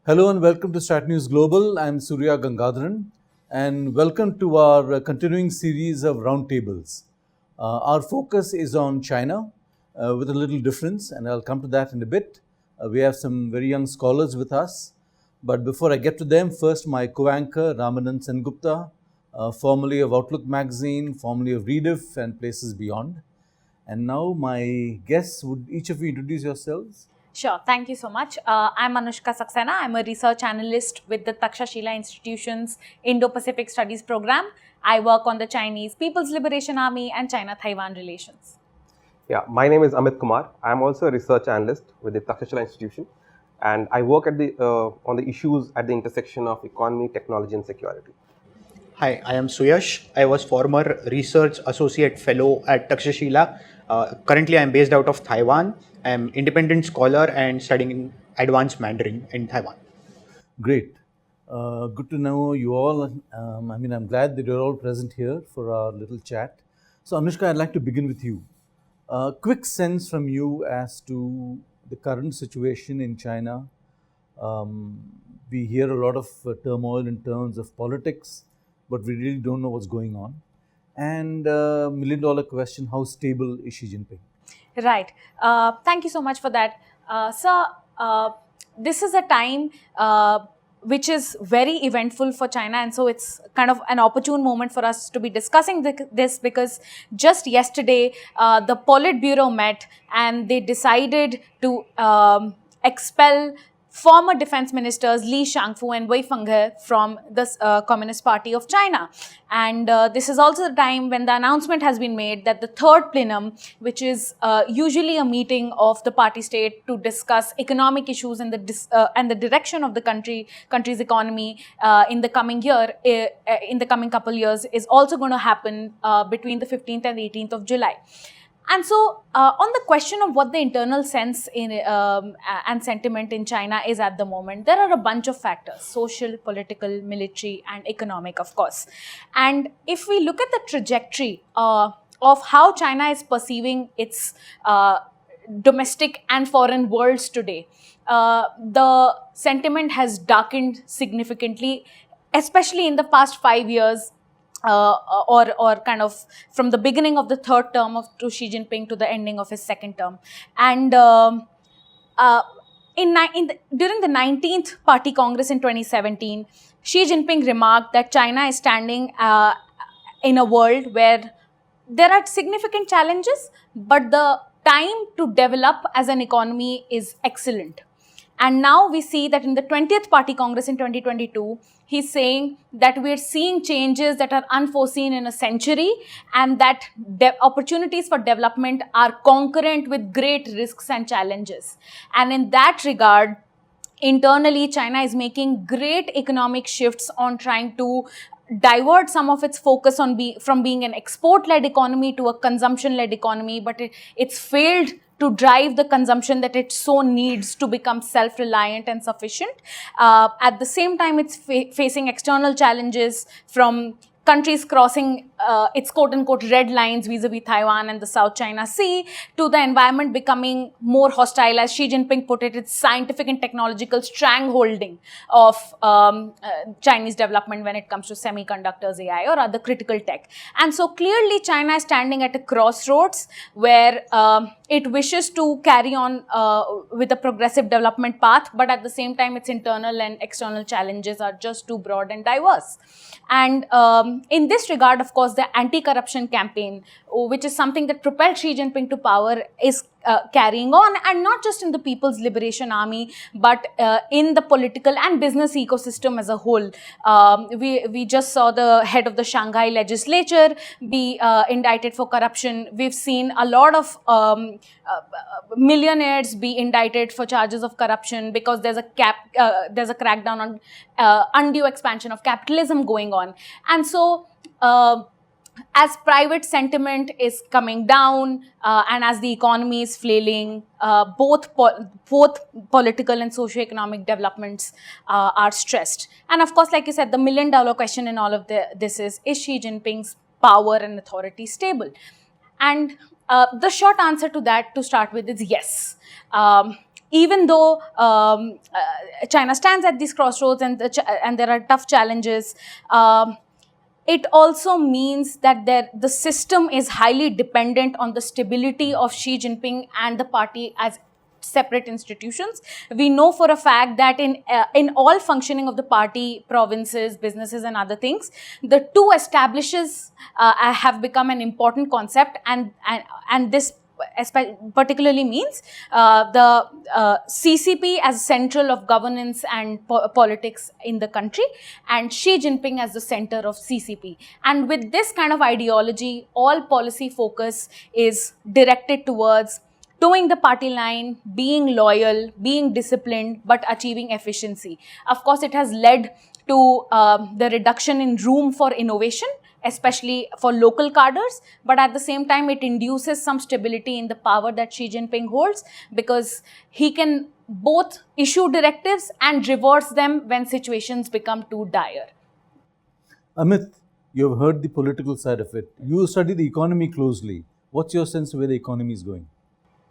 Hello and welcome to Stratnewsglobal. I'm Surya Gangadharan and welcome to our continuing series of roundtables. Our focus is on China with a little difference, and I'll come to that in a bit. We have some very young scholars with us, but before I get to them, first my co-anchor Ramanand Sengupta, formerly of Outlook magazine, formerly of Rediff and places beyond. And now my guests, would each of you introduce yourselves? Sure. Thank you so much. I'm Anushka Saxena. I'm a research analyst with the Takshashila Institution's Indo-Pacific Studies program. I work on the Chinese People's Liberation Army and China-Taiwan relations. Yeah, my name is Amit Kumar. I'm also a research analyst with the Takshashila Institution, and I work at on the issues at the intersection of economy, technology, and security. Hi, I am Suyash. I was former research associate fellow at Takshashila. Currently, I am based out of Taiwan. I am independent scholar and studying advanced Mandarin in Taiwan. Great. Good to know you all. I'm glad that you're all present here for our little chat. So, Anushka, I'd like to begin with you. Quick sense from you as to the current situation in China. We hear a lot of turmoil in terms of politics, but we really don't know what's going on. And $1 million question, how stable is Xi Jinping? Right. Thank you so much for that. Sir, this is a time which is very eventful for China, and so it's kind of an opportune moment for us to be discussing this because just yesterday the Politburo met and they decided to expel former defense ministers Li Shangfu and Wei Fenghe from the Communist Party of China. And this is also the time when the announcement has been made that the third plenum, which is usually a meeting of the party state to discuss economic issues and the direction of the country's economy in the coming year, in the coming couple years, is also going to happen between the 15th and 18th of July. And so, on the question of what the internal sense and sentiment in China is at the moment, there are a bunch of factors: social, political, military, and economic, of course. And if we look at the trajectory of how China is perceiving its domestic and foreign worlds today, the sentiment has darkened significantly, especially in the past 5 years. Or kind of from the beginning of the third term to Xi Jinping to the ending of his second term. And during the 19th Party Congress in 2017, Xi Jinping remarked that China is standing in a world where there are significant challenges, but the time to develop as an economy is excellent. And now we see that in the 20th Party Congress in 2022, he's saying that we're seeing changes that are unforeseen in a century and that opportunities for development are concurrent with great risks and challenges. And in that regard, internally, China is making great economic shifts on trying to divert some of its focus from being an export-led economy to a consumption-led economy, but it's failed to drive the consumption that it so needs to become self-reliant and sufficient. At the same time, it's facing external challenges from countries crossing its quote-unquote red lines vis-a-vis Taiwan and the South China Sea, to the environment becoming more hostile, as Xi Jinping put it, its scientific and technological strangholding of Chinese development when it comes to semiconductors, AI, or other critical tech. And so clearly China is standing at a crossroads where it wishes to carry on with a progressive development path, but at the same time its internal and external challenges are just too broad and diverse. And in this regard, of course, the anti-corruption campaign, which is something that propelled Xi Jinping to power, is carrying on, and not just in the People's Liberation Army, but in the political and business ecosystem as a whole. We just saw the head of the Shanghai legislature be indicted for corruption. We've seen a lot of millionaires be indicted for charges of corruption because there's a crackdown on undue expansion of capitalism going on. And so as private sentiment is coming down and as the economy is flailing, both political and socio-economic developments are stressed. And of course, like you said, the $1 million question in all of this is Xi Jinping's power and authority stable? And the short answer to that, to start with, is yes. even though China stands at these crossroads and there are tough challenges, it also means that the system is highly dependent on the stability of Xi Jinping and the party as separate institutions. We know for a fact that in all functioning of the party, provinces, businesses, and other things, the two establishes have become an important concept, and this particularly means the CCP as central of governance and politics in the country, and Xi Jinping as the center of CCP. And with this kind of ideology, all policy focus is directed towards towing the party line, being loyal, being disciplined, but achieving efficiency. Of course, it has led to the reduction in room for innovation, especially for local cadres, but at the same time, it induces some stability in the power that Xi Jinping holds, because he can both issue directives and reverse them when situations become too dire. Amit, you have heard the political side of it. You study the economy closely. What's your sense of where the economy is going?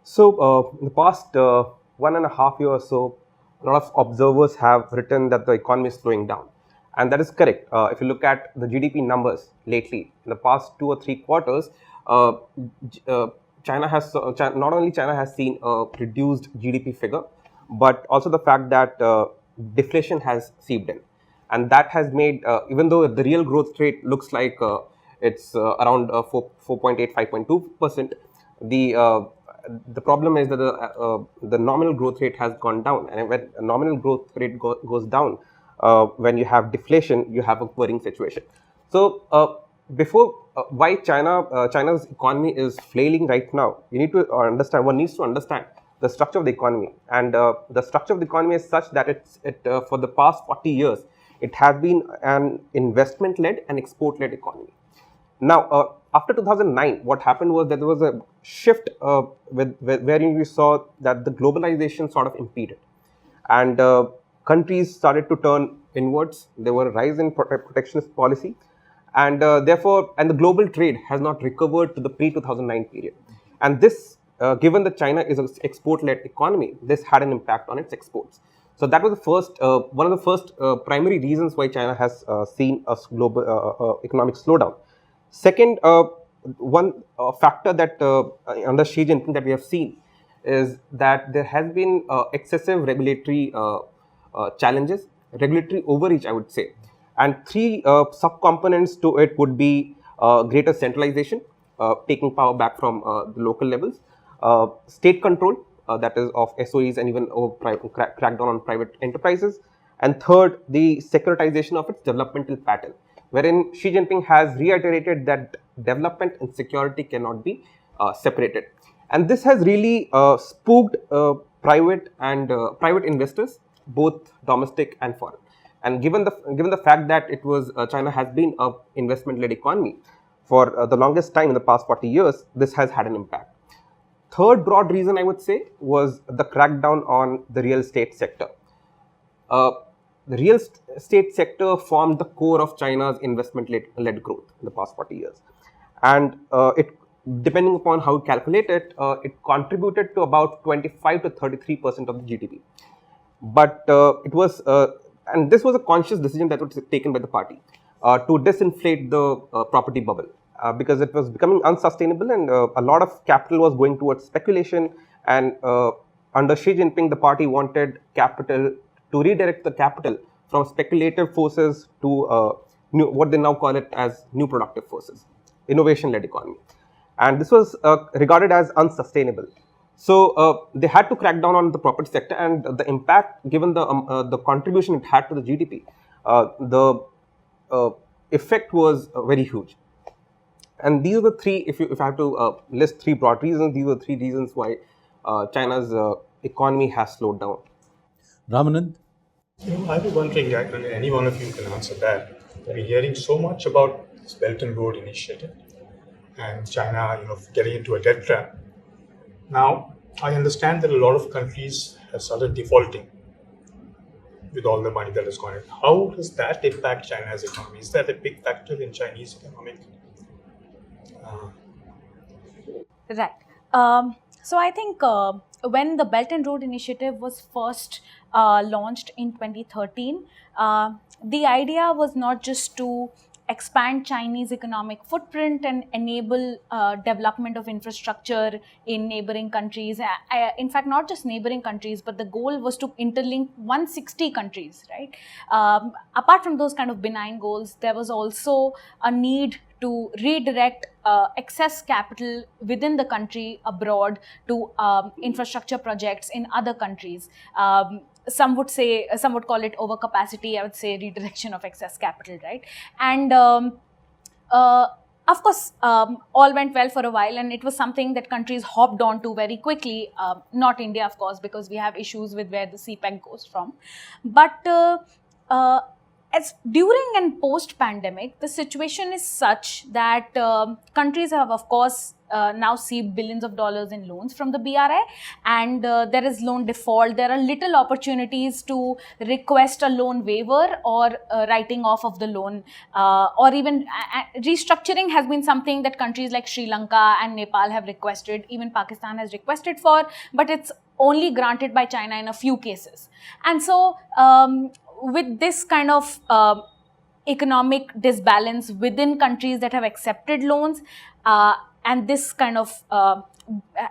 So, in the past 1.5 years or so, a lot of observers have written that the economy is slowing down. And that is correct. If you look at the GDP numbers lately, in the past 2 or 3 quarters, China has not only China has seen a reduced GDP figure, but also the fact that deflation has seeped in. And that has made, even though the real growth rate looks like it's around 4.8, 5.2%, the problem is that the nominal growth rate has gone down, and when a nominal growth rate goes down, when you have deflation, you have a worrying situation. So, why China's economy is flailing right now, you need to understand. One needs to understand the structure of the economy, and the structure of the economy is such that for the past 40 years, it has been an investment-led and export-led economy. Now, after 2009, what happened was that there was a shift wherein we saw that the globalization sort of impeded, and countries started to turn inwards. There were a rise in protectionist policy, and therefore, the global trade has not recovered to the pre-2009 period. And this, given that China is an export-led economy, this had an impact on its exports. So that was the first, one of the first primary reasons why China has seen a global economic slowdown. Second, one factor that under Xi Jinping that we have seen is that there has been excessive regulatory challenges, regulatory overreach, I would say. And 3 subcomponents to it would be greater centralization, taking power back from the local levels, state control, that is of SOEs and even crackdown on private enterprises, and third, the securitization of its developmental pattern, wherein Xi Jinping has reiterated that development and security cannot be separated. And this has really spooked private investors, both domestic and foreign. And given the fact that it was China has been an investment-led economy for the longest time in the past 40 years, this has had an impact. Third broad reason, I would say, was the crackdown on the real estate sector. The real estate sector formed the core of China's investment-led growth in the past 40 years. And it, depending upon how you calculate it, it contributed to about 25 to 33% of the GDP. But it was, and this was a conscious decision that was taken by the party to disinflate the property bubble. Because it was becoming unsustainable, and a lot of capital was going towards speculation, and under Xi Jinping, the party wanted capital to redirect the capital from speculative forces to what they now call it as new productive forces, innovation-led economy. And this was regarded as unsustainable. So they had to crack down on the property sector, and the impact, given the contribution it had to the GDP, the effect was very huge. And these are the 3, if I have to list 3 broad reasons, these are 3 reasons why China's economy has slowed down. Ramanand? I was wondering, any one of you can answer that. We're hearing so much about this Belt and Road Initiative and China, getting into a debt trap. Now, I understand that a lot of countries have started defaulting with all the money that has gone in. How does that impact China's economy? Is that a big factor in Chinese economic? Right. So I think when the Belt and Road Initiative was first launched in 2013, the idea was not just to expand Chinese economic footprint and enable development of infrastructure in neighboring countries. In fact, not just neighboring countries, but the goal was to interlink 160 countries, right? Apart from those kind of benign goals, there was also a need to redirect excess capital within the country abroad to infrastructure projects in other countries. Some would call it overcapacity. I would say redirection of excess capital, right? And of course, all went well for a while, and it was something that countries hopped on to very quickly. Not India, of course, because we have issues with where the CPEC goes from. But as during and post-pandemic, the situation is such that countries have, of course, now see billions of dollars in loans from the BRI, and there is loan default. There are little opportunities to request a loan waiver or writing off of the loan, or even restructuring has been something that countries like Sri Lanka and Nepal have requested. Even Pakistan has requested for, but it's only granted by China in a few cases. And so with this kind of economic disbalance within countries that have accepted loans, and this kind of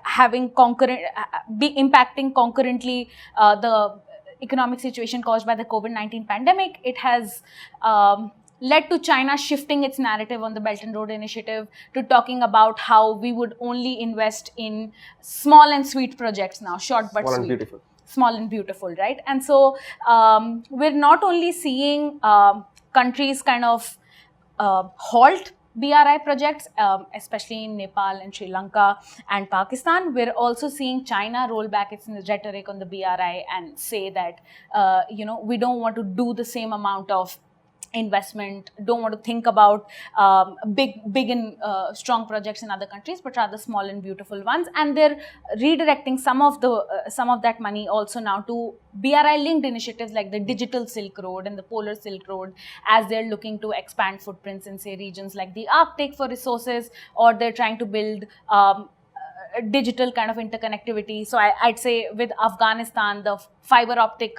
having impacting concurrently the economic situation caused by the COVID-19 pandemic, it has led to China shifting its narrative on the Belt and Road Initiative to talking about how we would only invest in small and sweet projects now, short but Small sweet. and beautiful. Small and beautiful, right? And so we're not only seeing countries kind of halt BRI projects, especially in Nepal and Sri Lanka and Pakistan. We're also seeing China roll back its rhetoric on the BRI and say that, we don't want to do the same amount of investment, don't want to think about big and strong projects in other countries, but rather small and beautiful ones. And they're redirecting some of that money also now to BRI linked initiatives like the Digital Silk Road and the Polar Silk Road, as they're looking to expand footprints in, say, regions like the Arctic for resources, or they're trying to build digital kind of interconnectivity. So I'd say with Afghanistan, the fiber optic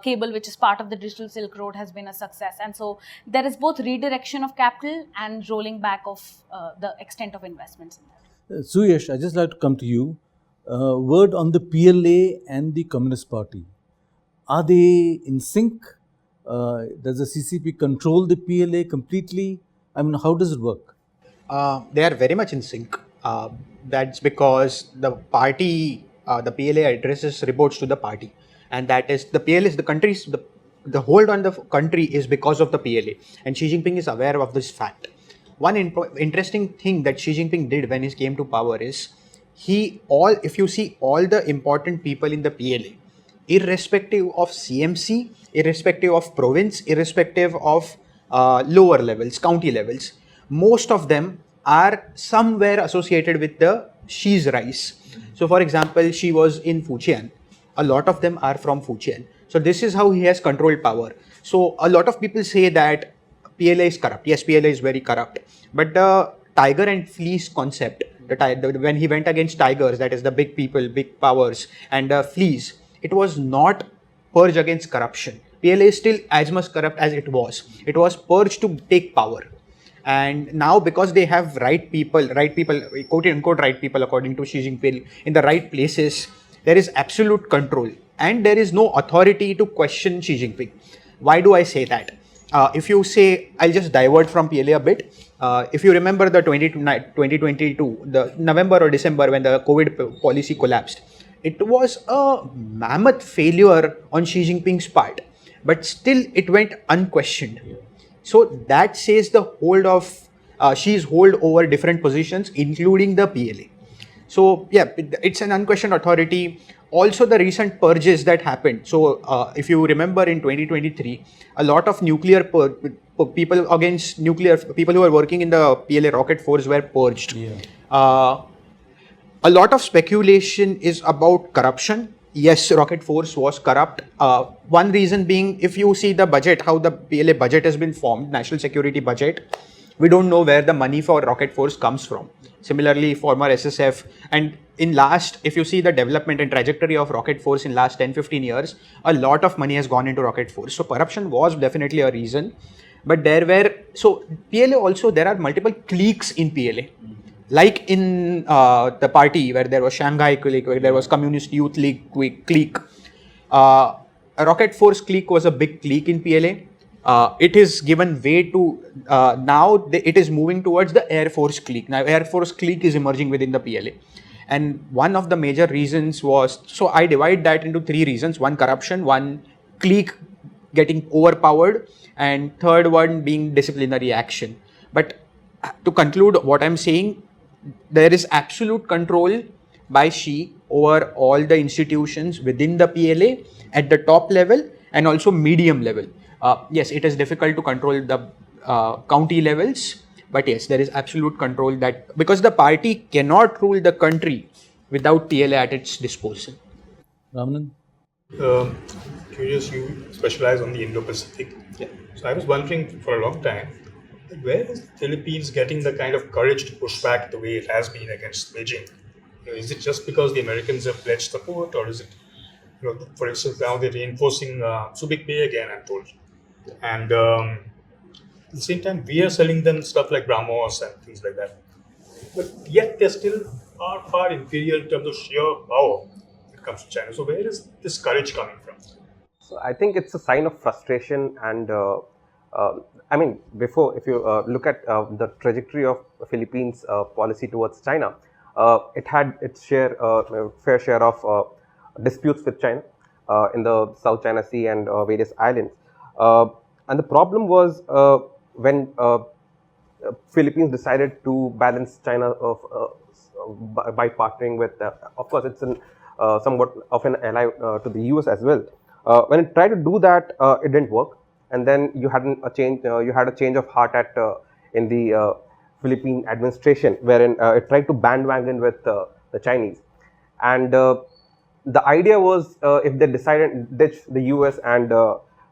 cable, which is part of the Digital Silk Road, has been a success. And so there is both redirection of capital and rolling back of the extent of investments in that. Suyash, I'd just like to come to you. Word on the PLA and the Communist Party. Are they in sync? Does the CCP control the PLA completely? I mean, how does it work? They are very much in sync. That's because the party, the PLA addresses reports to the party. And that is, the PLA is the country's, the hold on the country is because of the PLA. And Xi Jinping is aware of this fact. One interesting thing that Xi Jinping did when he came to power is, if you see all the important people in the PLA, irrespective of CMC, irrespective of province, irrespective of lower levels, county levels, most of them are somewhere associated with the Xi's rise. So for example, Xi was in Fujian. A lot of them are from Fujian. So this is how he has controlled power. So a lot of people say that PLA is corrupt. Yes, PLA is very corrupt. But the tiger and fleece concept, when he went against tigers, that is the big people, big powers, and fleece, it was not purge against corruption. PLA is still as much corrupt as it was. It was purged to take power. And now, because they have right people, quote unquote right people, according to Xi Jinping, in the right places, there is absolute control and there is no authority to question Xi Jinping. Why do I say that? If you say, I'll just divert from PLA a bit. If you remember the 2022, the November or December, when the COVID policy collapsed, it was a mammoth failure on Xi Jinping's part, but still it went unquestioned. So that says the hold of Xi's hold over different positions, including the PLA. So yeah, it's an unquestioned authority. Also, the recent purges that happened. So if you remember in 2023, a lot of nuclear people against nuclear people who are working in the PLA rocket force were purged. Yeah. A lot of speculation is about corruption. Yes, rocket force was corrupt. One reason being, if you see the budget, how the PLA budget has been formed, national security budget, we don't know where the money for rocket force comes from. Similarly, former SSF, and if you see the development and trajectory of rocket force in last 10-15 years, a lot of money has gone into rocket force. So corruption was definitely a reason. But PLA also, there are multiple cliques in PLA. Like in the party where there was Shanghai clique, where there was Communist Youth League clique. A rocket force clique was a big clique in PLA. It is given way to, it is moving towards the Air Force clique. Now Air Force clique is emerging within the PLA. And one of the major reasons was, so I divide that into three reasons: one, corruption; one, clique getting overpowered; and third one being disciplinary action. But to conclude what I'm saying, there is absolute control by Xi over all the institutions within the PLA at the top level and also medium level. Yes, it is difficult to control the county levels, but yes, there is absolute control, that because the party cannot rule the country without PLA at its disposal. Ramanan? Curious, you specialize on the Indo-Pacific. Yeah. So I was wondering for a long time, where is the Philippines getting the kind of courage to push back the way it has been against Beijing? Is it just because the Americans have pledged support, or is it, for instance, now they're reinforcing Subic Bay again, I'm told. And at the same time, we are selling them stuff like BrahMos and things like that. But yet they're still far, far inferior in terms of sheer power when it comes to China. So where is this courage coming from? So I think it's a sign of frustration, and I mean, if you look at the trajectory of Philippines' policy towards China, it had its fair share of disputes with China in the South China Sea and various islands. And the problem was when Philippines decided to balance China by partnering with, of course, it's somewhat of an ally to the US as well. When it tried to do that, it didn't work, and then you had a change. You had a change of heart in the Philippine administration, wherein it tried to bandwagon with the Chinese, and the idea was if they decided ditch the US and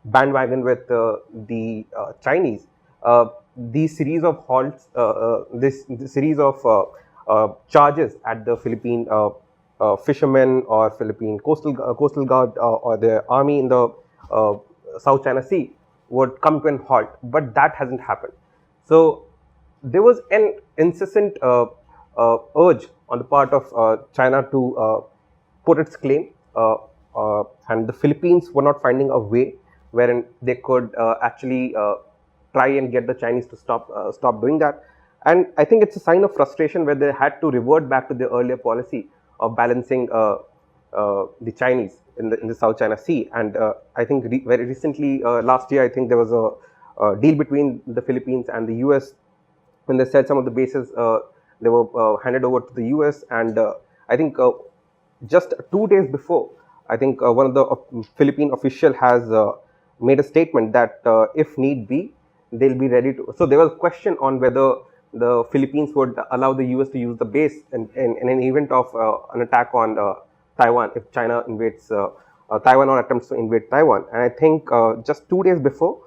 bandwagon with the Chinese, these series of halts, this series of charges at the Philippine fishermen or Philippine coastal guard or the army in the South China Sea would come to an halt, but that hasn't happened. So there was an incessant urge on the part of China to put its claim, and the Philippines were not finding a way wherein they could actually try and get the Chinese to stop doing that. And I think it's a sign of frustration where they had to revert back to their earlier policy of balancing the Chinese in the South China Sea. And I think very recently, last year, I think there was a deal between the Philippines and the US when they said some of the bases they were handed over to the US. And I think just 2 days before, I think one of the Philippine official has made a statement that if need be, they'll be ready to. So there was a question on whether the Philippines would allow the US to use the base in an event of an attack on Taiwan if China invades Taiwan or attempts to invade Taiwan. And I think just 2 days before,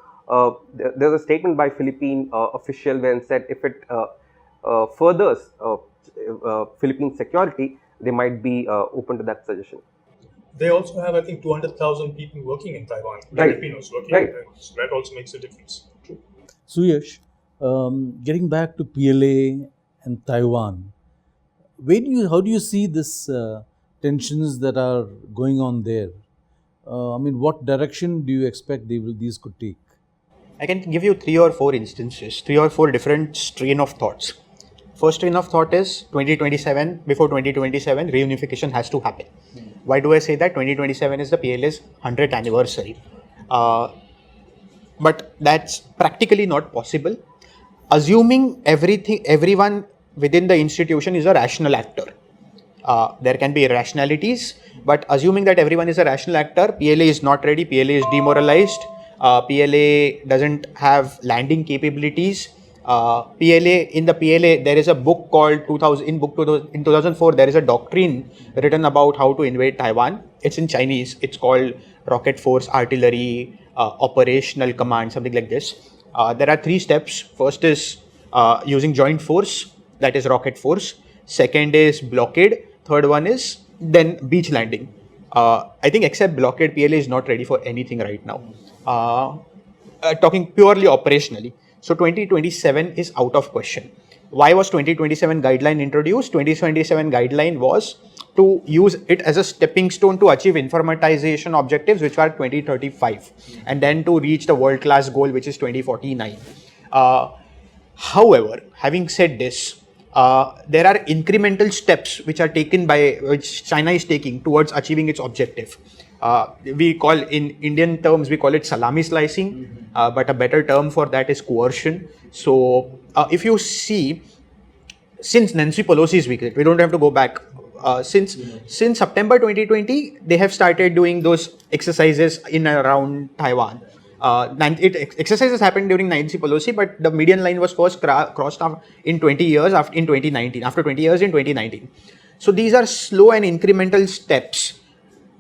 there was a statement by Philippine official when said if it furthers Philippine security, they might be open to that suggestion. They also have, I think, 200,000 people working in Taiwan, Right. Filipinos working Right. in Taiwan. So that also makes a difference. True. Suyash, getting back to PLA and Taiwan, how do you see this tensions that are going on there? I mean, what direction do you expect these could take? I can give you 3 or 4 instances, 3 or 4 different strain of thoughts. First train of thought is 2027, before 2027, reunification has to happen. Why do I say that? 2027 is the PLA's 100th anniversary. But that's practically not possible. Assuming everyone within the institution is a rational actor. There can be irrationalities, but assuming that everyone is a rational actor, PLA is not ready, PLA is demoralized, PLA doesn't have landing capabilities. In the PLA, there is a book called in 2004, there is a doctrine written about how to invade Taiwan. It's in Chinese. It's called Rocket Force Artillery Operational Command, something like this. There are 3 steps. First is using joint force, that is rocket force. Second is blockade. Third one is then beach landing. I think except blockade, PLA is not ready for anything right now. Talking purely operationally. So 2027 is out of question. Why was 2027 guideline introduced? 2027 guideline was to use it as a stepping stone to achieve informatization objectives, which are 2035, and then to reach the world-class goal, which is 2049. However, having said this, there are incremental steps which China is taking towards achieving its objective. We call, in Indian terms, we call it salami slicing, but a better term for that is coercion. So if you see, since Nancy Pelosi's visit, we don't have to go back. Since September 2020, they have started doing those exercises in and around Taiwan. Exercises happened during Nancy Pelosi, but the median line was first crossed in 20 years in 2019. After 20 years in 2019. So these are slow and incremental steps,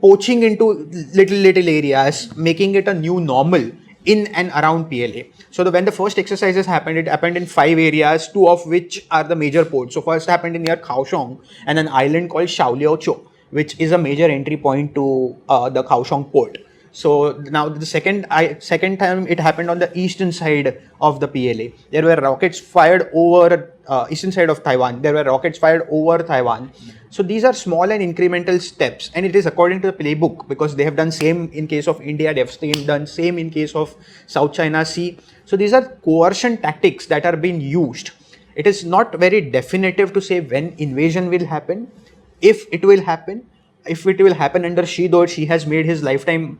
poaching into little areas, making it a new normal in and around PLA. So when the first exercises happened, it happened in 5 areas, 2 of which are the major ports. So first happened near Kaohsiung and an island called Shaoliaoqiu, which is a major entry point to the Kaohsiung port. So now the second time it happened on the eastern side of the PLA. There were rockets fired over eastern side of Taiwan. There were rockets fired over Taiwan. So these are small and incremental steps, and it is according to the playbook, because they have done same in case of India. They have done same in case of South China Sea. So these are coercion tactics that are being used. It is not very definitive to say when invasion will happen, if it will happen. If it will happen under Xi, though Xi has made his lifetime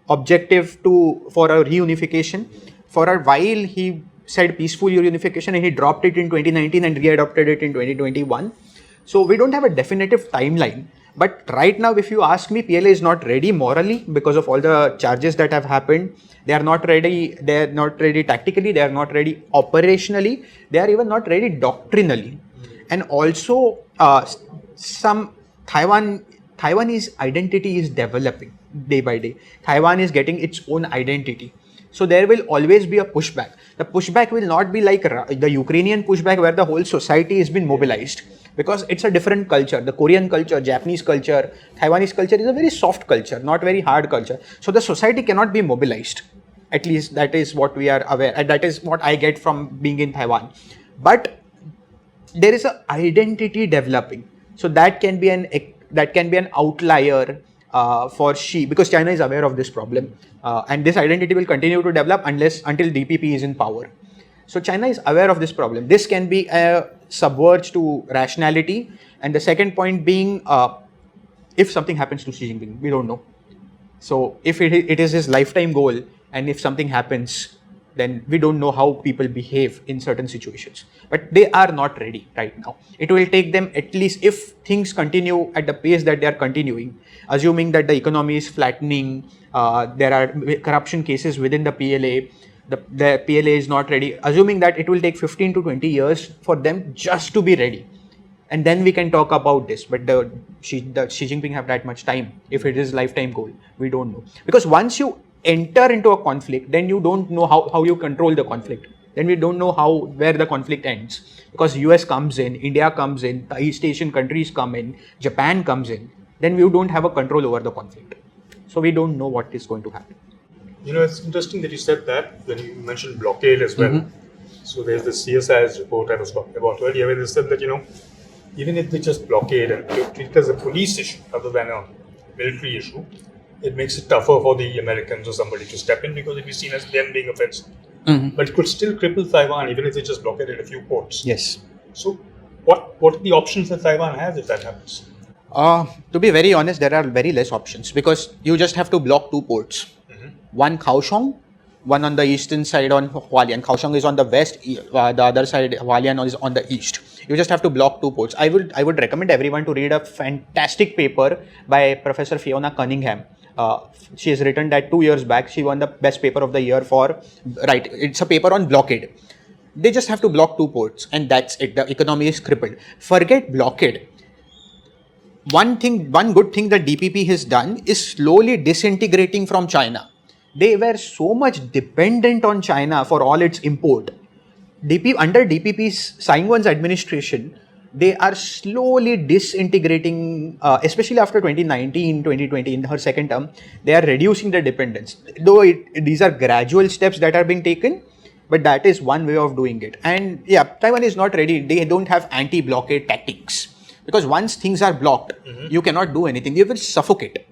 objective for a reunification. For a while, he said peaceful reunification, and he dropped it in 2019 and readopted it in 2021. So we don't have a definitive timeline. But right now, if you ask me, PLA is not ready morally because of all the charges that have happened. They are not ready. They are not ready tactically. They are not ready operationally. They are even not ready doctrinally. And also, Taiwanese identity is developing day by day. Taiwan is getting its own identity. So there will always be a pushback. The pushback will not be like the Ukrainian pushback, where the whole society has been mobilized, because it's a different culture. The Korean culture, Japanese culture, Taiwanese culture is a very soft culture, not very hard culture. So the society cannot be mobilized. At least that is what we are aware. And that is what I get from being in Taiwan. But there is an identity developing. So that can be an outlier for Xi, because China is aware of this problem, and this identity will continue to develop until DPP is in power. So China is aware of this problem. This can be a subverge to rationality, and the second point being, if something happens to Xi Jinping, we don't know. So if it is his lifetime goal, and if something happens, then we don't know how people behave in certain situations. But they are not ready right now. It will take them, at least if things continue at the pace that they are continuing, assuming that the economy is flattening, there are corruption cases within the PLA, the PLA is not ready, assuming that it will take 15 to 20 years for them just to be ready. And then we can talk about this. But Xi Jinping have that much time. If it is lifetime goal, we don't know. Because once you enter into a conflict, then you don't know how you control the conflict. Then we don't know where the conflict ends, because US comes in, India comes in, the East Asian countries come in, Japan comes in. Then we don't have a control over the conflict. So we don't know what is going to happen. You know, it's interesting that you said that when you mentioned blockade as well. So there's the CSIS report I was talking about earlier, where they said that, even if they just blockade and treat it as a police issue rather than a military issue, it makes it tougher for the Americans or somebody to step in, because it will be seen as them being offensive. But it could still cripple Taiwan even if they just blockaded a few ports. Yes. So what are the options that Taiwan has if that happens? To be very honest, there are very less options, because you just have to block 2 ports. One Kaohsiung, one on the eastern side on Hualien. Kaohsiung is on the west, the other side Hualien is on the east. You just have to block 2 ports. I would recommend everyone to read a fantastic paper by Professor Fiona Cunningham. She has written that 2 years back. She won the best paper of the year it's a paper on blockade. They just have to block 2 ports, and that's it. The economy is crippled. Forget blockade. One good thing that DPP has done is slowly disintegrating from China. They were so much dependent on China for all its import. Under DPP's Tsai Ing-wen's administration, they are slowly disintegrating, especially after 2019, 2020, in her second term, they are reducing their dependence. Though these are gradual steps that are being taken, but that is one way of doing it. And yeah, Taiwan is not ready. They don't have anti-blockade tactics. Because once things are blocked, you cannot do anything. You will suffocate.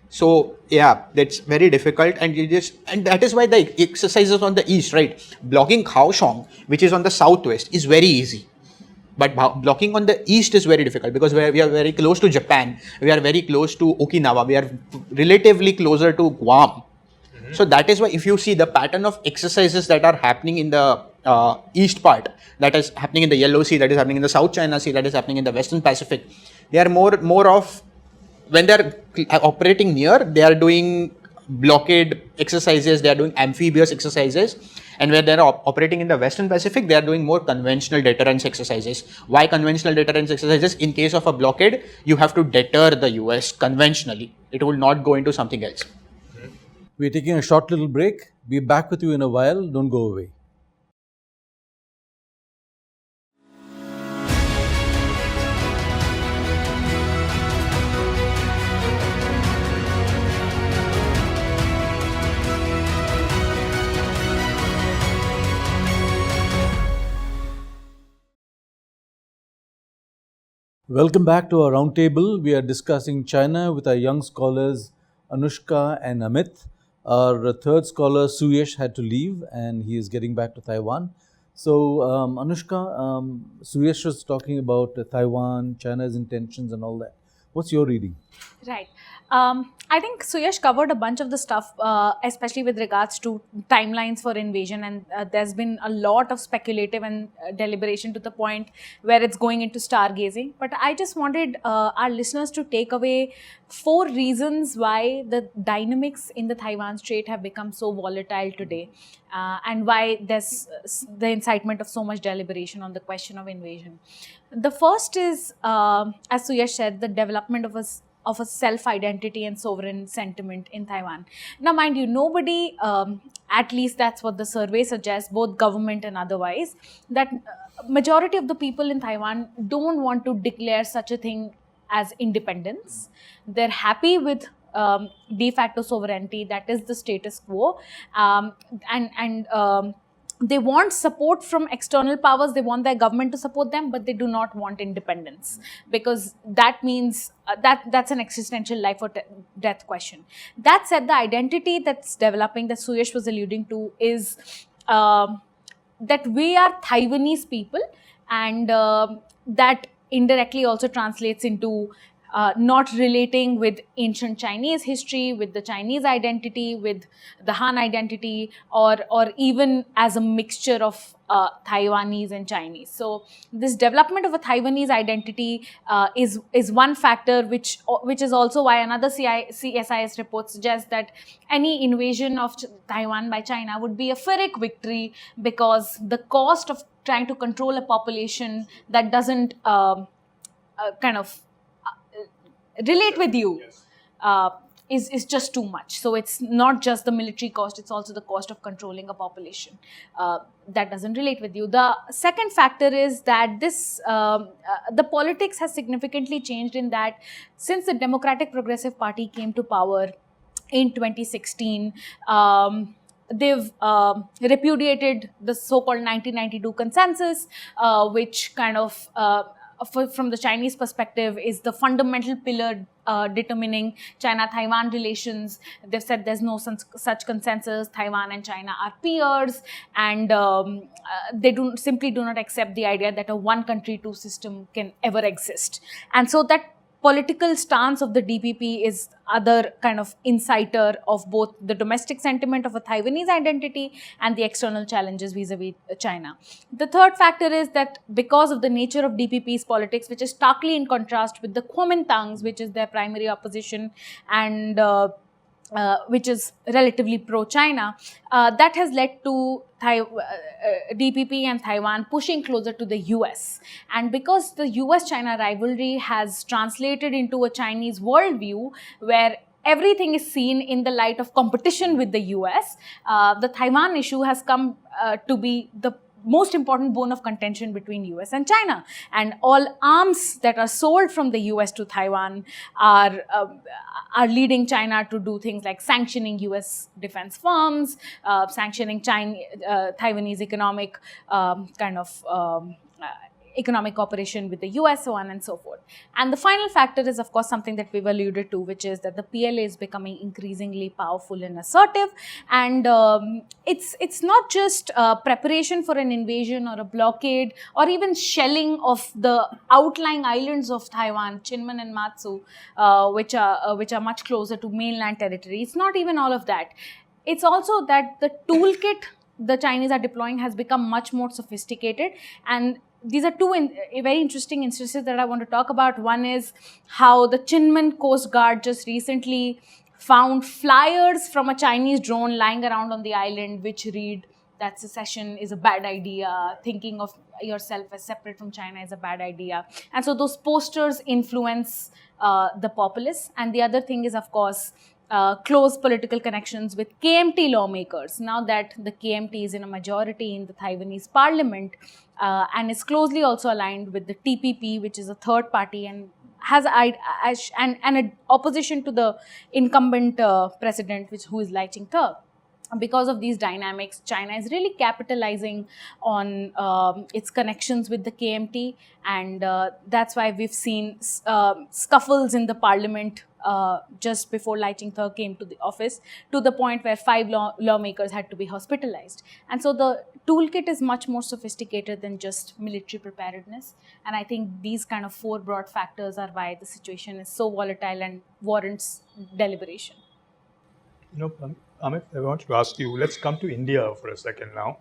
So yeah, that's very difficult, and that is why the exercises on the east, right? Blocking Kaohsiung, which is on the southwest, is very easy. But blocking on the east is very difficult because we are very close to Japan, we are very close to Okinawa, we are relatively closer to Guam. So that is why if you see the pattern of exercises that are happening in the east part, that is happening in the Yellow Sea, that is happening in the South China Sea, that is happening in the Western Pacific, they are more of, when they are operating near, they are doing blockade exercises, they are doing amphibious exercises, and when they are operating in the Western Pacific, they are doing more conventional deterrence exercises. Why conventional deterrence exercises? In case of a blockade, you have to deter the US conventionally. It will not go into something else. We're taking a short little break. Be back with you in a while. Don't go away. Welcome back to our roundtable. We are discussing China with our young scholars Anushka and Amit. Our third scholar Suyash had to leave and he is getting back to Taiwan. So Anushka, Suyash was talking about Taiwan, China's intentions and all that. What's your reading? Right. I think Suyash covered a bunch of the stuff, especially with regards to timelines for invasion, and there's been a lot of speculative and deliberation to the point where it's going into stargazing. But I just wanted our listeners to take away 4 reasons why the dynamics in the Taiwan Strait have become so volatile today, and why there's the incitement of so much deliberation on the question of invasion. The first is, as Suyash said, the development of a self-identity and sovereign sentiment in Taiwan. Now, mind you, nobody, at least that's what the survey suggests, both government and otherwise, that majority of the people in Taiwan don't want to declare such a thing as independence. They're happy with de facto sovereignty, that is the status quo, they want support from external powers, they want their government to support them, but they do not want independence, because that means that's an existential life or death question. That said, the identity that's developing, that Suyash was alluding to, is that we are Taiwanese people, and that indirectly also translates into not relating with ancient Chinese history, with the Chinese identity, with the Han identity, or even as a mixture of Taiwanese and Chinese. So this development of a Taiwanese identity is one factor, which is also why another CSIS report suggests that any invasion of Taiwan by China would be a Pyrrhic victory, because the cost of trying to control a population that doesn't relate with you is just too much. So it's not just the military cost, it's also the cost of controlling a population that doesn't relate with you. The second factor is that this the politics has significantly changed, in that since the Democratic Progressive Party came to power in 2016, they've repudiated the so-called 1992 consensus, which kind of from the Chinese perspective is the fundamental pillar determining China-Taiwan relations. They've said there's no such consensus. Taiwan and China are peers, and they simply do not accept the idea that a one country, two system can ever exist. And so that political stance of the DPP is other kind of inciter of both the domestic sentiment of a Taiwanese identity and the external challenges vis-a-vis China. The third factor is that because of the nature of DPP's politics, which is starkly in contrast with the Kuomintangs, which is their primary opposition, and which is relatively pro-China, that has led to DPP and Taiwan pushing closer to the US. And because the US-China rivalry has translated into a Chinese worldview where everything is seen in the light of competition with the US, the Taiwan issue has come to be most important bone of contention between US and China. And all arms that are sold from the US to Taiwan are leading China to do things like sanctioning US defense firms, sanctioning Taiwanese economic economic cooperation with the US, so on and so forth. And the final factor is, of course, something that we've alluded to, which is that the PLA is becoming increasingly powerful and assertive. And it's not just preparation for an invasion or a blockade or even shelling of the outlying islands of Taiwan, Kinmen and Matsu, which are much closer to mainland territory. It's not even all of that. It's also that the toolkit the Chinese are deploying has become much more sophisticated, and these are two very interesting instances that I want to talk about. One is how the Kinmen Coast Guard just recently found flyers from a Chinese drone lying around on the island which read that secession is a bad idea, thinking of yourself as separate from China is a bad idea. And so those posters influence the populace. And the other thing is, of course, close political connections with KMT lawmakers. Now that the KMT is in a majority in the Taiwanese parliament and is closely also aligned with the TPP, which is a third party and has an opposition to the incumbent president, who is Lai Ching-te. Because of these dynamics, China is really capitalizing on its connections with the KMT, and that's why we've seen scuffles in the parliament just before Lai Ching-te came to the office, to the point where 5 lawmakers had to be hospitalized. And so the toolkit is much more sophisticated than just military preparedness. And I think these kind of 4 broad factors are why the situation is so volatile and warrants deliberation. Amit, I want to ask you, let's come to India for a second now,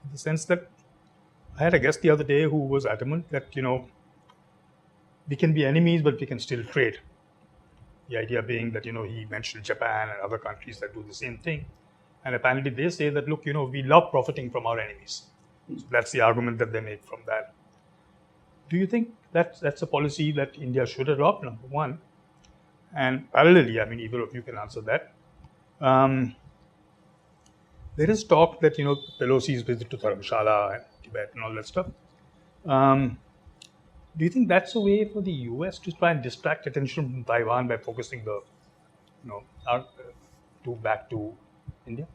in the sense that I had a guest the other day who was adamant that, we can be enemies, but we can still trade. The idea being that, he mentioned Japan and other countries that do the same thing. And apparently they say that, look, we love profiting from our enemies. So that's the argument that they make from that. Do you think that's a policy that India should adopt, number one? And parallelly, either of you can answer that. There is talk that, Pelosi's visit to Takshashila and Tibet and all that stuff. Do you think that's a way for the US to try and distract attention from Taiwan by focusing back to India?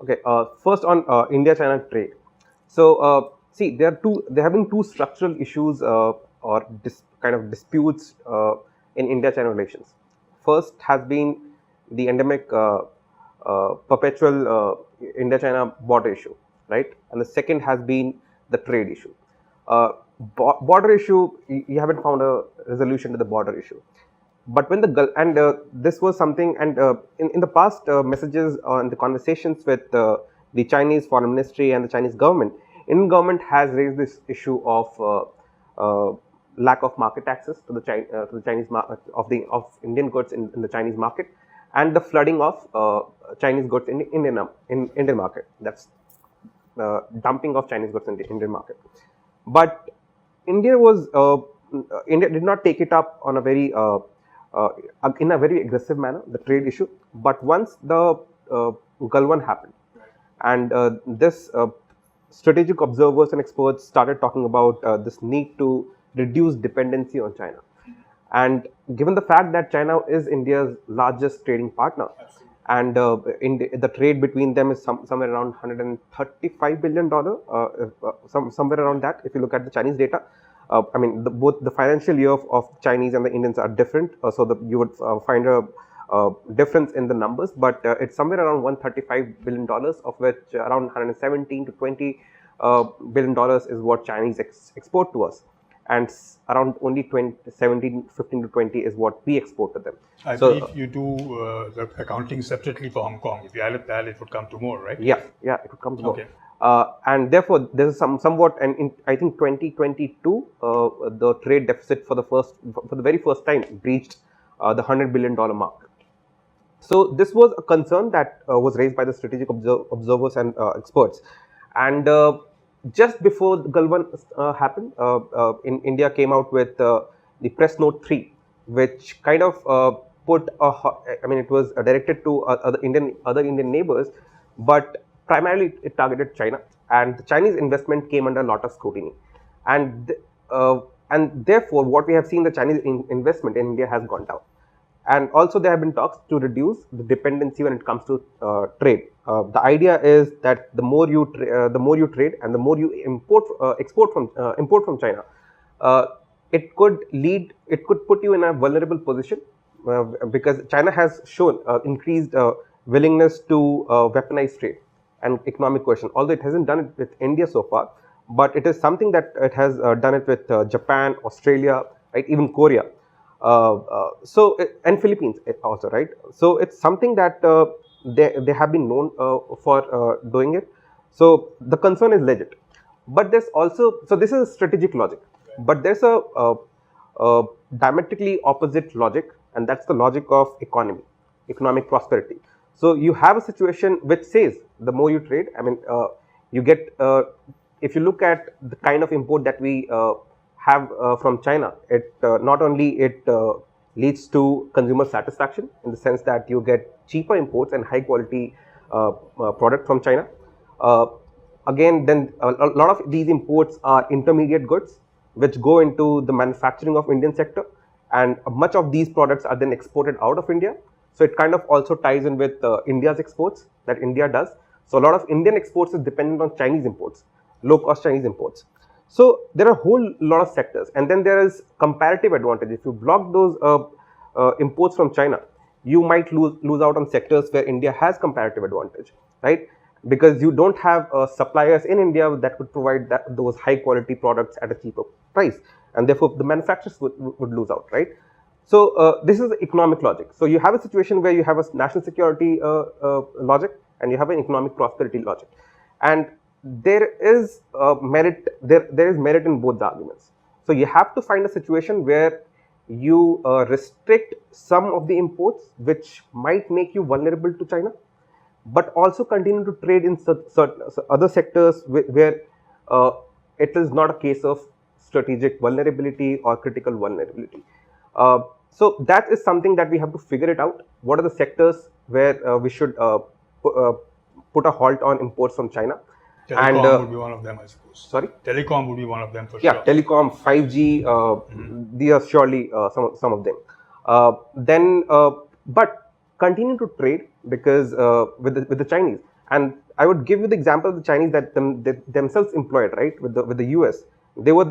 Okay, first on India-China trade. So, see, there have been 2 structural issues or kind of disputes in India-China relations. First has been the endemic perpetual India-China border issue, right? And the second has been the trade issue. Border issue, you haven't found a resolution to the border issue. But when this was something, and in the past messages and the conversations with the Chinese Foreign Ministry and the Chinese government, Indian government has raised this issue of lack of market access to the Chinese market of Indian goods in the Chinese market, and the flooding of Chinese goods in Indian market. That's dumping of Chinese goods in the Indian market. But India did not take it up on a very in a very aggressive manner, the trade issue. But once the Gulwan happened, and this strategic observers and experts started talking about this need to reduce dependency on China. And given the fact that China is India's largest trading partner, and the trade between them is somewhere around $135 billion, somewhere around that, if you look at the Chinese data. Both the financial year of Chinese and the Indians are different, so you would find a difference in the numbers, but it's somewhere around $135 billion, of which around $117 to $20 billion is what Chinese export to us, and around only 15 to 20 is what we export to them. I believe you do the accounting separately for Hong Kong. If you added that, it would come to more, right? Yeah, it would come to more. Okay. And therefore, there is somewhat, and in I think 2022, the trade deficit for the very first time breached the $100 billion mark. So this was a concern that was raised by the strategic observers and experts. And just before the Gulwan happened, in India came out with the Press Note 3, which kind of it was directed to other Indian neighbors, but primarily it targeted China. and the Chinese investment came under a lot of scrutiny. And therefore, what we have seen, the Chinese investment in India has gone down. And also, there have been talks to reduce the dependency when it comes to trade. The idea is that the more you trade and the more you import from China, it could put you in a vulnerable position, because China has shown increased willingness to weaponize trade and economic coercion. Although it hasn't done it with India so far, but it is something that it has done it with Japan, Australia, right, even Korea. And Philippines also, right? So it's something that they have been known for doing it. So the concern is legit, but there's also, so this is strategic logic, but there's a diametrically opposite logic, and that's the logic of economic prosperity. So you have a situation which says the more you trade, I mean, you get, if you look at the kind of import that we have from China, it not only it leads to consumer satisfaction in the sense that you get cheaper imports and high quality product from China. Again, then a lot of these imports are intermediate goods which go into the manufacturing of Indian sector, and much of these products are then exported out of India. So it kind of also ties in with India's exports that India does. So a lot of Indian exports is dependent on Chinese imports, low cost Chinese imports. So there are a whole lot of sectors, and then there is comparative advantage. If you block those imports from China, you might lose out on sectors where India has comparative advantage, right? Because you don't have suppliers in India that could provide those high quality products at a cheaper price, and therefore the manufacturers would lose out, right? So this is economic logic. So you have a situation where you have a national security logic and you have an economic prosperity logic, and there is merit. There is merit in both the arguments. So you have to find a situation where you restrict some of the imports which might make you vulnerable to China, but also continue to trade in certain other sectors where it is not a case of strategic vulnerability or critical vulnerability. So that is something that we have to figure it out. What are the sectors where we should put a halt on imports from China? Telecom would be one of them, I suppose. Sorry? Telecom would be one of them for sure. Yeah, telecom, 5G, these are surely some of them. But continue to trade because with the Chinese. And I would give you the example of the Chinese that themselves employed, right, with the US. They were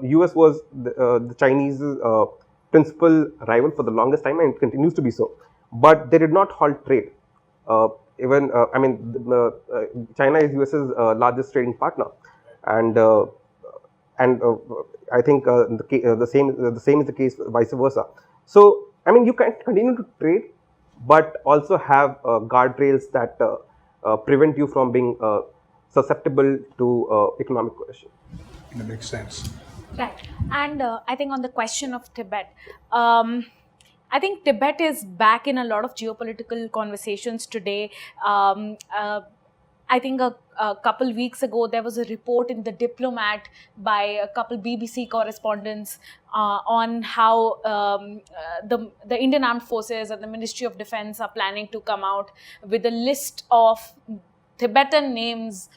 US was the Chinese principal rival for the longest time, and it continues to be so. But they did not halt trade. China is US's largest trading partner, and I think the same is the case vice versa. So I mean, you can continue to trade, but also have guardrails that prevent you from being susceptible to economic coercion. That makes sense. Right. And I think on the question of Tibet, I think Tibet is back in a lot of geopolitical conversations today. I think a couple weeks ago, there was a report in The Diplomat by a couple BBC correspondents on how the Indian Armed Forces and the Ministry of Defense are planning to come out with a list of Tibetan names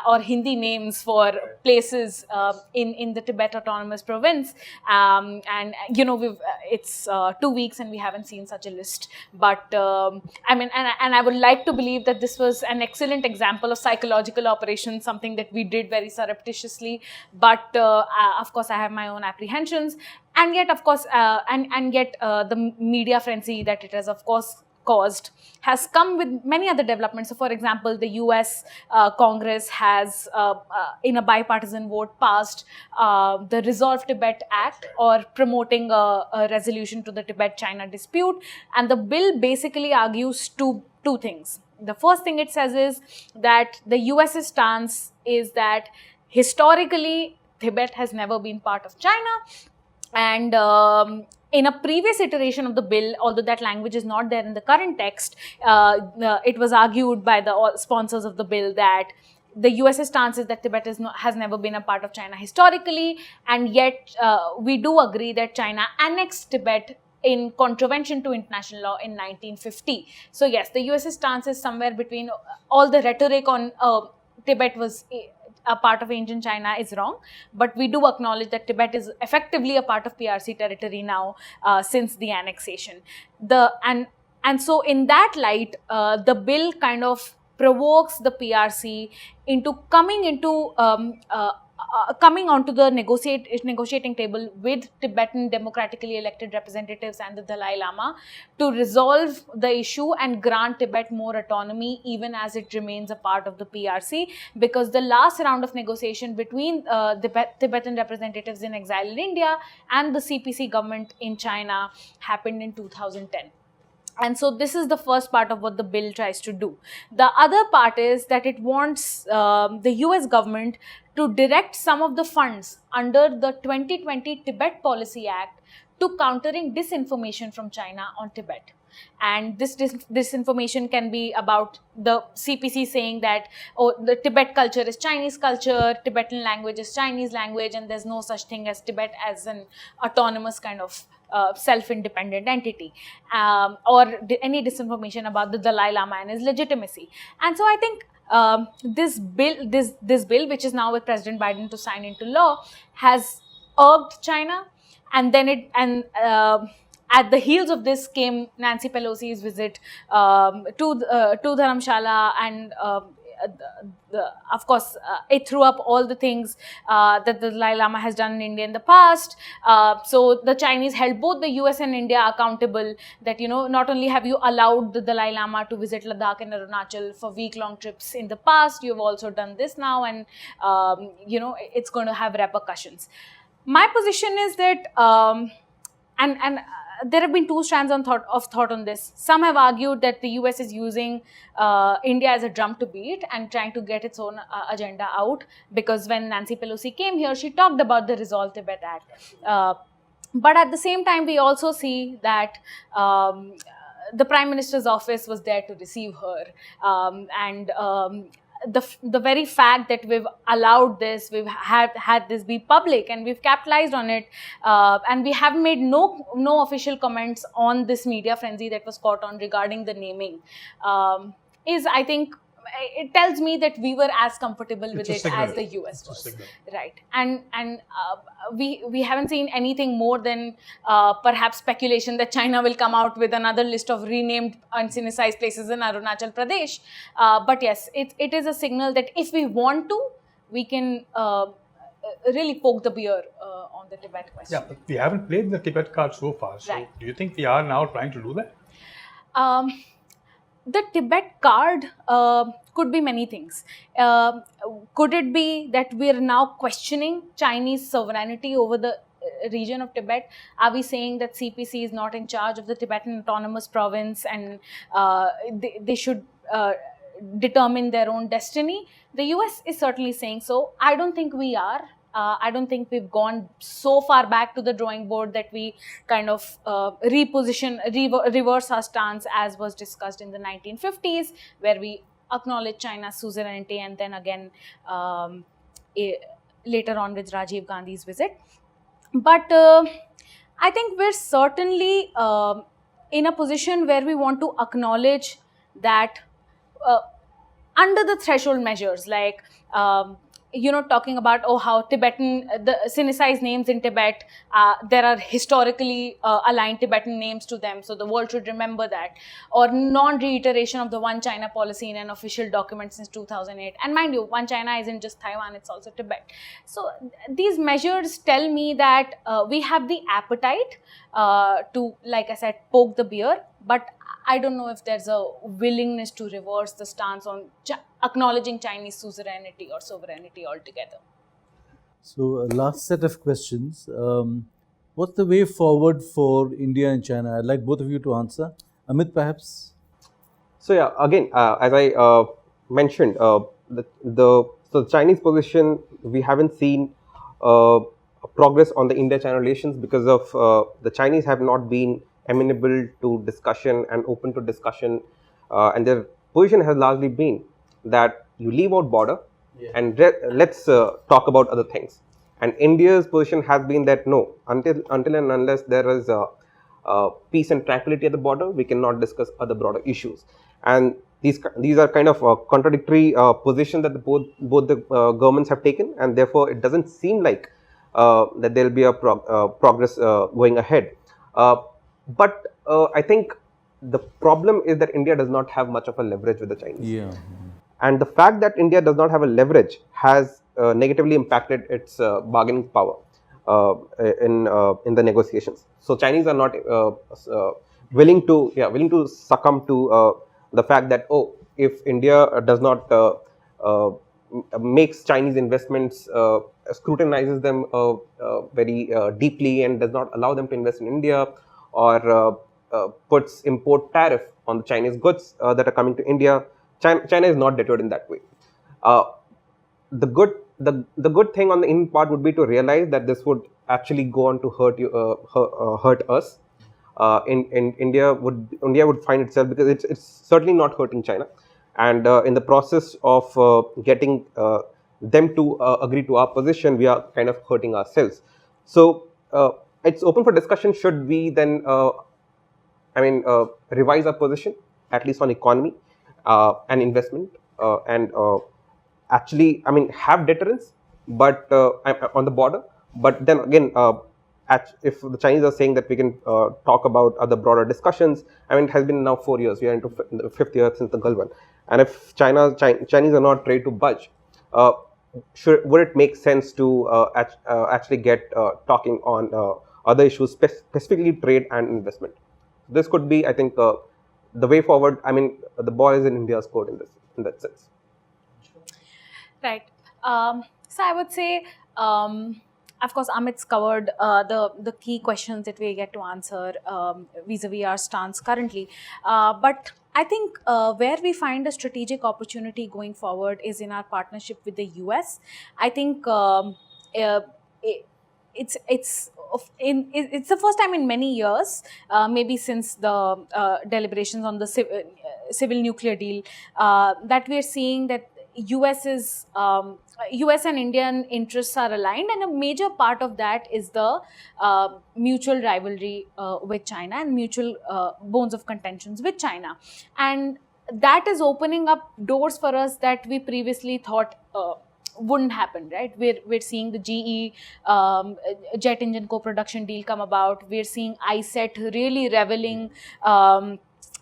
or Hindi names for places in the Tibet Autonomous Province, and you know it's 2 weeks and we haven't seen such a list. But I mean, and I would like to believe that this was an excellent example of psychological operation, something that we did very surreptitiously. But of course, I have my own apprehensions, and yet, of course, the media frenzy that it has, of course, caused has come with many other developments. So, for example, the US Congress has, in a bipartisan vote, passed the Resolve Tibet Act, or promoting a resolution to the Tibet-China dispute. And the bill basically argues two things. The first thing it says is that the US's stance is that historically Tibet has never been part of China. And in a previous iteration of the bill, although that language is not there in the current text, it was argued by the sponsors of the bill that the US's stance is that Tibet has never been a part of China historically, and yet we do agree that China annexed Tibet in contravention to international law in 1950. So yes, the US's stance is somewhere between all the rhetoric on Tibet was a part of ancient China is wrong, but we do acknowledge that Tibet is effectively a part of PRC territory now since the annexation. And so in that light, the bill kind of provokes the PRC into coming onto the negotiating table with Tibetan democratically elected representatives and the Dalai Lama to resolve the issue and grant Tibet more autonomy, even as it remains a part of the PRC, because the last round of negotiation between the Tibetan representatives in exile in India and the CPC government in China happened in 2010. And so this is the first part of what the bill tries to do. The other part is that it wants the US government to direct some of the funds under the 2020 Tibet Policy Act to countering disinformation from China on Tibet. And this disinformation can be about the CPC saying that, oh, the Tibet culture is Chinese culture, Tibetan language is Chinese language, and there's no such thing as Tibet as an autonomous kind of self-independent entity, or any disinformation about the Dalai Lama and his legitimacy. And so I think this bill, which is now with President Biden to sign into law, has irked China, and then at the heels of this came Nancy Pelosi's visit to Dharamshala, and of course, it threw up all the things that the Dalai Lama has done in India in the past. So the Chinese held both the US and India accountable that, not only have you allowed the Dalai Lama to visit Ladakh and Arunachal for week-long trips in the past, you've also done this now, and, it's going to have repercussions. My position is that, there have been two strands of thought on this. Some have argued that the US is using India as a drum to beat and trying to get its own agenda out, because when Nancy Pelosi came here, she talked about the Resolve Tibet Act. But at the same time, we also see that the Prime Minister's office was there to receive her. The very fact that we've allowed this, we've had this be public, and we've capitalized on it, and we have made no official comments on this media frenzy that was caught on regarding the naming, is, I think, it tells me that we were as comfortable with it as the US was. Right. And we haven't seen anything more than perhaps speculation that China will come out with another list of renamed unsinicized places in Arunachal Pradesh. But yes, it is a signal that if we want to, we can really poke the bear on the Tibet question. Yeah, but we haven't played the Tibet card so far. So right. Do you think we are now trying to do that? The Tibet card could be many things. Could it be that we are now questioning Chinese sovereignty over the region of Tibet? Are we saying that CPC is not in charge of the Tibetan Autonomous Province and they should determine their own destiny? The US is certainly saying so. I don't think we are. I don't think we've gone so far back to the drawing board that we kind of reverse our stance as was discussed in the 1950s, where we acknowledge China's suzerainty, and then again later on with Rajiv Gandhi's visit. But I think we're certainly in a position where we want to acknowledge that under the threshold measures, like talking about how Tibetan, the sinicized names in Tibet, there are historically aligned Tibetan names to them, so the world should remember that. Or non-reiteration of the One China policy in an official document since 2008. And mind you, One China isn't just Taiwan, it's also Tibet. So these measures tell me that we have the appetite to, like I said, poke the bear, but I don't know if there's a willingness to reverse the stance on acknowledging Chinese suzerainty or sovereignty altogether. So, last set of questions. What's the way forward for India and China? I'd like both of you to answer. Amit, perhaps? So, yeah, again, as I mentioned, the Chinese position, we haven't seen progress on the India-China relations because of the Chinese have not been amenable to discussion and open to discussion, and their position has largely been that you leave out border and let's talk about other things. And India's position has been that no, until and unless there is peace and tranquility at the border, we cannot discuss other broader issues. And these are kind of contradictory positions that both the governments have taken, and therefore it doesn't seem like that there will be a progress going ahead. But I think the problem is that India does not have much of a leverage with the Chinese. Yeah. And the fact that India does not have a leverage has negatively impacted its bargaining power in the negotiations. So Chinese are not willing to succumb to the fact that, oh, if India does not makes Chinese investments, scrutinizes them very deeply and does not allow them to invest in India, or puts import tariff on the Chinese goods that are coming to India, China is not deterred in that way. The good thing on the Indian part would be to realize that this would actually go on to hurt us. In India would find itself, because it's certainly not hurting China, and in the process of getting them to agree to our position, we are kind of hurting ourselves. So it's open for discussion. Should we then revise our position, at least on economy and investment, and actually, have deterrence, but on the border. But then again, if the Chinese are saying that we can talk about other broader discussions, it has been now 4 years. We are into the 5th year since the Gulf War, and if Chinese are not ready to budge, would it make sense to actually get talking on other issues, specifically trade and investment? This could be, I think, the way forward. The ball is in India's court in that sense. Right. So I would say, of course, Amit's covered the key questions that we get to answer vis-a-vis our stance currently. But I think where we find a strategic opportunity going forward is in our partnership with the US. I think it's the first time in many years, maybe since the deliberations on the civil nuclear deal, that we are seeing that US and Indian interests are aligned, and a major part of that is the mutual rivalry with China and mutual bones of contentions with China, and that is opening up doors for us that we previously thought wouldn't happen, right? We're seeing the GE jet engine co-production deal come about. We're seeing ISET really reveling.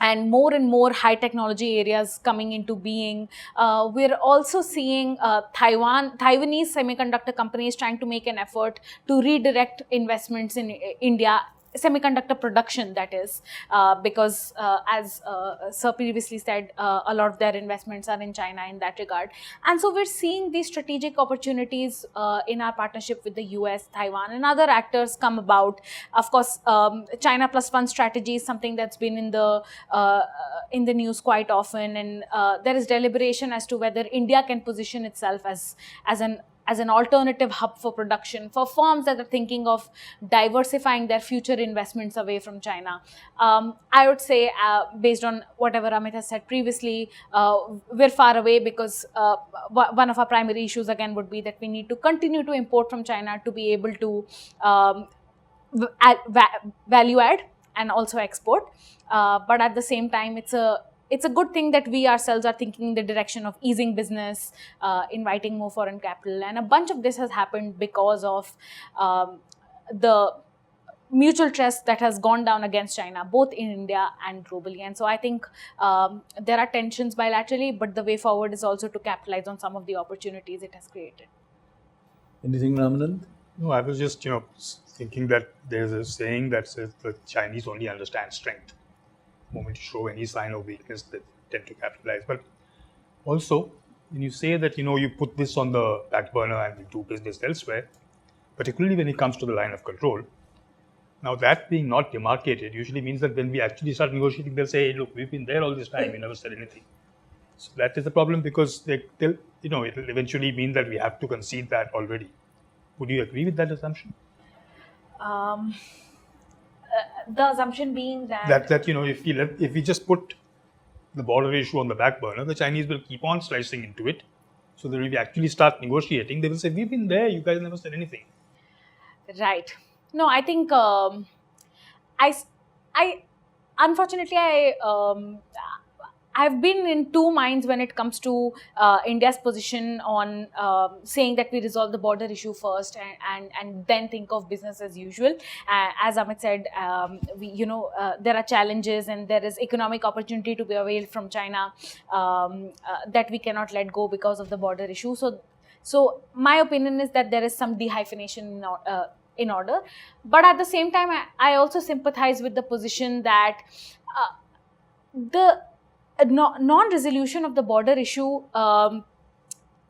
And more high technology areas coming into being. We're also seeing Taiwanese semiconductor companies trying to make an effort to redirect investments in India, semiconductor production, that is, because as Sir previously said, a lot of their investments are in China in that regard. And so we're seeing these strategic opportunities in our partnership with the US, Taiwan, and other actors come about. Of course, China +1 strategy is something that's been in the news quite often, and there is deliberation as to whether India can position itself as an alternative hub for production for firms that are thinking of diversifying their future investments away from China. I would say, based on whatever Amit has said previously, we're far away, because one of our primary issues again would be that we need to continue to import from China to be able to value add and also export. But at the same time, it's a good thing that we ourselves are thinking in the direction of easing business, inviting more foreign capital, and a bunch of this has happened because of the mutual trust that has gone down against China, both in India and globally. And so I think there are tensions bilaterally, but the way forward is also to capitalize on some of the opportunities it has created. Anything, Ramanand? No, I was just thinking that there's a saying that says the Chinese only understand strength. The moment you show any sign of weakness, they tend to capitalize. But also, when you say that you put this on the back burner and you do business elsewhere, particularly when it comes to the line of control, now that being not demarcated usually means that when we actually start negotiating, they'll say, hey, look, we've been there all this time, we never said anything. So that is the problem, because it'll eventually mean that we have to concede that already. Would you agree with that assumption? The assumption being that if we just put the border issue on the back burner, the Chinese will keep on slicing into it. So that when we actually start negotiating, they will say, we've been there, you guys never said anything. Right. No, I think unfortunately, I've been in two minds when it comes to India's position on saying that we resolve the border issue first and then think of business as usual. As Amit said, there are challenges and there is economic opportunity to be availed from China that we cannot let go because of the border issue. So my opinion is that there is some dehyphenation in order. But at the same time, I also sympathize with the position that the non-resolution of the border issue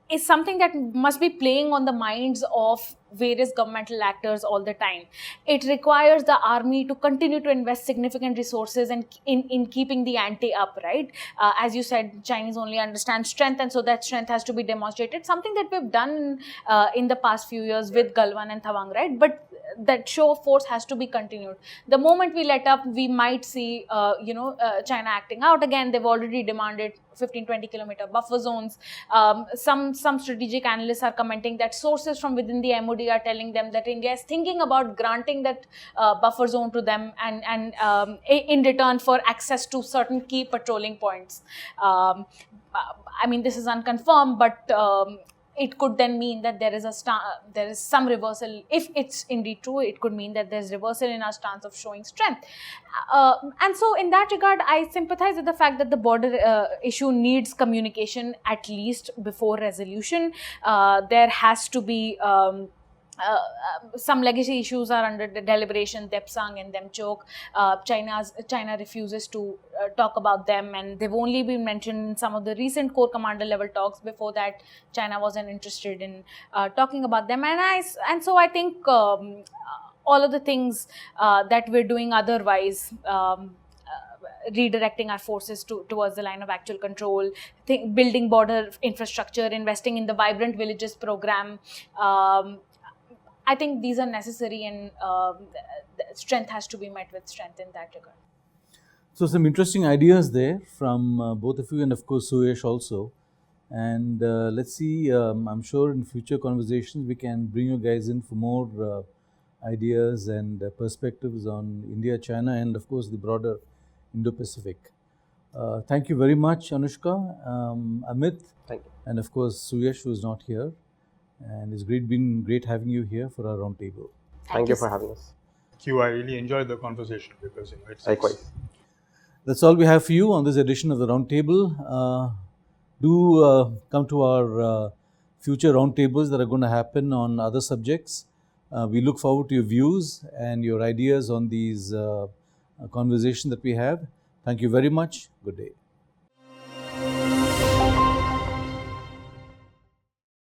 is something that must be playing on the minds of various governmental actors all the time. It requires the army to continue to invest significant resources and in keeping the ante up, right? As you said, Chinese only understand strength, and so that strength has to be demonstrated. Something that we've done in the past few years with Galwan and Tawang, right? But that show of force has to be continued. The moment we let up, we might see, China acting out again. They've already demanded 15-20 kilometer buffer zones. Some strategic analysts are commenting that sources from within the MOD are telling them that India is thinking about granting that buffer zone to them and in return for access to certain key patrolling points. I mean, this is unconfirmed, but it could then mean that there is some reversal. If it's indeed true, it could mean that there's reversal in our stance of showing strength. And so in that regard, I sympathize with the fact that the border issue needs communication at least before resolution. There has to be some legacy issues are under the deliberation, Depsang and Demchok. China refuses to talk about them, and they've only been mentioned in some of the recent core commander level talks. Before that, China wasn't interested in talking about them, and so I think all of the things that we're doing otherwise, redirecting our forces towards the line of actual control, building border infrastructure, investing in the Vibrant Villages program, I think these are necessary, and strength has to be met with strength in that regard. So some interesting ideas there from both of you, and of course Suyash also. And let's see, I'm sure in future conversations we can bring you guys in for more ideas and perspectives on India, China, and of course the broader Indo-Pacific. Thank you very much, Anushka, Amit, Thank you. and of course Suyash, who is not here. And it's been great having you here for our roundtable. Thank you for having us. Thank you. I really enjoyed the conversation because it's Likewise. That's all we have for you on this edition of the roundtable. Do come to our future roundtables that are going to happen on other subjects. We look forward to your views and your ideas on these conversations that we have. Thank you very much. Good day.